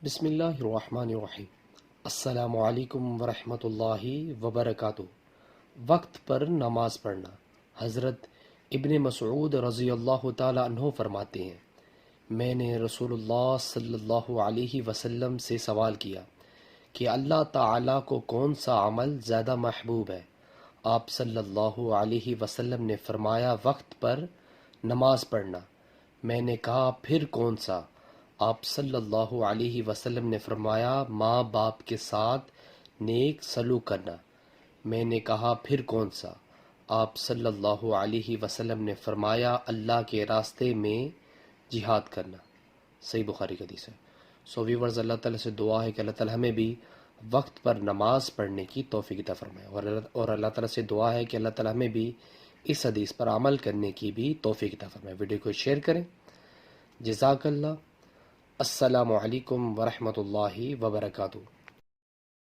بسم اللہ الرحمن الرحیم۔ السلام علیکم ورحمۃ اللہ وبرکاتہ۔ وقت پر نماز پڑھنا۔ حضرت ابن مسعود رضی اللہ تعالی عنہ فرماتے ہیں، میں نے رسول اللہ صلی اللہ علیہ وسلم سے سوال کیا کہ اللہ تعالیٰ کو کون سا عمل زیادہ محبوب ہے؟ آپ صلی اللہ علیہ وسلم نے فرمایا، وقت پر نماز پڑھنا۔ میں نے کہا، پھر کون سا؟ آپ صلی اللہ علیہ وسلم نے فرمایا، ماں باپ کے ساتھ نیک سلوک کرنا۔ میں نے کہا، پھر کون سا؟ آپ صلی اللہ علیہ وسلم نے فرمایا، اللہ کے راستے میں جہاد کرنا۔ صحیح بخاری کی حدیث ہے۔ سو ویورز، اللہ تعالیٰ سے دعا ہے کہ اللہ تعالیٰ ہمیں بھی وقت پر نماز پڑھنے کی توفیق عطا فرمائے، اور اللہ تعالیٰ سے دعا ہے کہ اللہ تعالیٰ ہمیں بھی اس حدیث پر عمل کرنے کی بھی توفیق عطا فرمائے۔ ویڈیو کو شیئر کریں۔ جزاک اللہ۔ السلام علیکم ورحمۃ اللہ وبرکاتہ۔